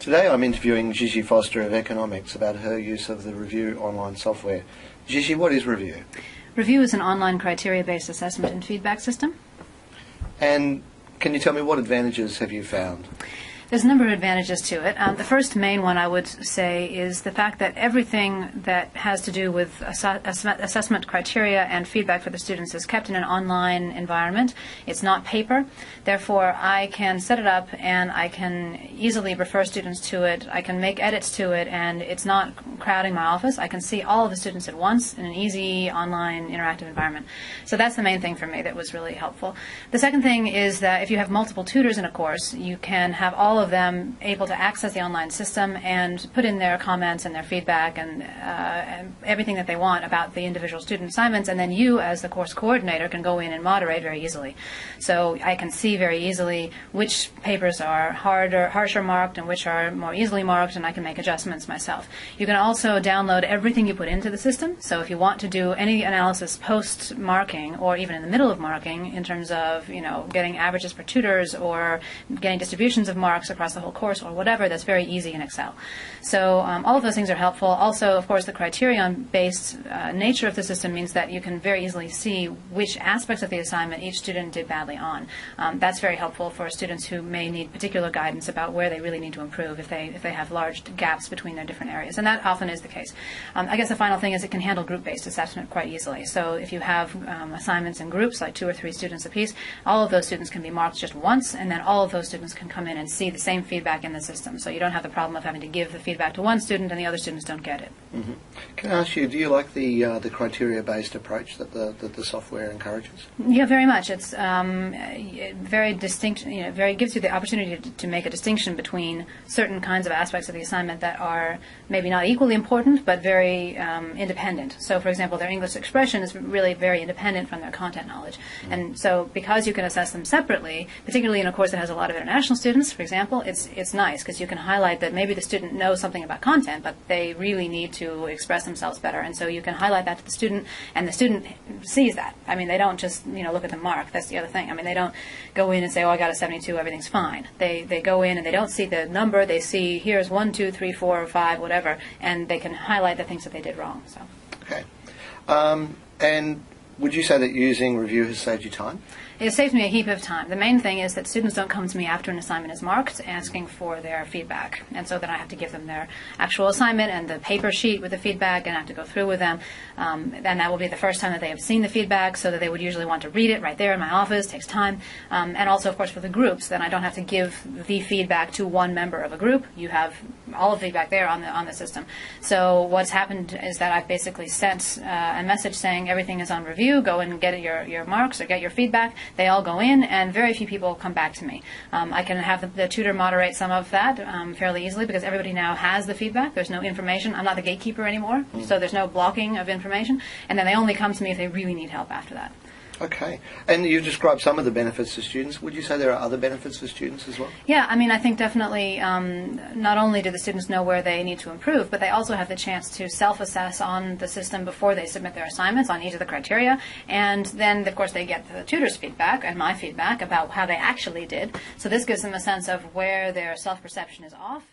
Today I'm interviewing Gigi Foster of Economics about her use of the Review online software. Gigi, what is Review? Review is an online criteria-based assessment and feedback system. And can you tell me what advantages have you found? There's a number of advantages to it. The first main one I would say is the fact that everything that has to do with assessment criteria and feedback for the students is kept in an online environment. It's not paper. Therefore, I can set it up and I can easily refer students to it. I can make edits to it, and it's not crowding my office. I can see all of the students at once in an easy online interactive environment. So that's the main thing for me that was really helpful. The second thing is that if you have multiple tutors in a course, you can have all of them able to access the online system and put in their comments and their feedback and everything that they want about the individual student assignments, and then you as the course coordinator can go in and moderate very easily. So I can see very easily which papers are harsher marked and which are more easily marked, and I can make adjustments myself. You can also download everything you put into the system, so if you want to do any analysis post-marking or even in the middle of marking in terms of, getting averages for tutors or getting distributions of marks across the whole course or whatever, that's very easy in Excel. So all of those things are helpful. Also, of course, the criterion-based nature of the system means that you can very easily see which aspects of the assignment each student did badly on. That's very helpful for students who may need particular guidance about where they really need to improve if they have large gaps between their different areas, and that often is the case. I guess the final thing is it can handle group-based assessment quite easily. So if you have assignments in groups, like 2 or 3 students apiece, all of those students can be marked just once, and then all of those students can come in and see the same feedback in the system. So you don't have the problem of having to give the feedback to one student and the other students don't get it. Mm-hmm. Can I ask you, do you like the criteria-based approach that the software encourages? Yeah, very much. It's very distinct. Gives you the opportunity to make a distinction between certain kinds of aspects of the assignment that are maybe not equally important, but very independent. So, for example, their English expression is really very independent from their content knowledge. Mm-hmm. And so, because you can assess them separately, particularly in a course that has a lot of international students, for example, it's nice because you can highlight that maybe the student knows something about content, but they really need to express themselves better. And so you can highlight that to the student, and the student sees that. I mean, they don't just look at the mark. That's the other thing. I mean, they don't go in and say, "Oh, I got a 72, everything's fine." They go in and they don't see the number. They see here's 1, 2, 3, 4, 5, whatever, and they can highlight the things that they did wrong. So. Okay. And would you say that using Review has saved you time? It saves me a heap of time. The main thing is that students don't come to me after an assignment is marked asking for their feedback. And so then I have to give them their actual assignment and the paper sheet with the feedback, and I have to go through with them. And that will be the first time that they have seen the feedback, so that they would usually want to read it right there in my office. It takes time. And also, of course, for the groups, then I don't have to give the feedback to one member of a group. You have all of the feedback there on the system. So what's happened is that I've basically sent a message saying everything is on review. Go and get your marks or get your feedback. They all go in, and very few people come back to me. I can have the tutor moderate some of that fairly easily because everybody now has the feedback. There's no information. I'm not the gatekeeper anymore, so there's no blocking of information. And then they only come to me if they really need help after that. Okay. And you described some of the benefits to students. Would you say there are other benefits for students as well? Yeah, I mean, I think definitely not only do the students know where they need to improve, but they also have the chance to self-assess on the system before they submit their assignments on each of the criteria. And then, of course, they get the tutor's feedback and my feedback about how they actually did. So this gives them a sense of where their self-perception is off.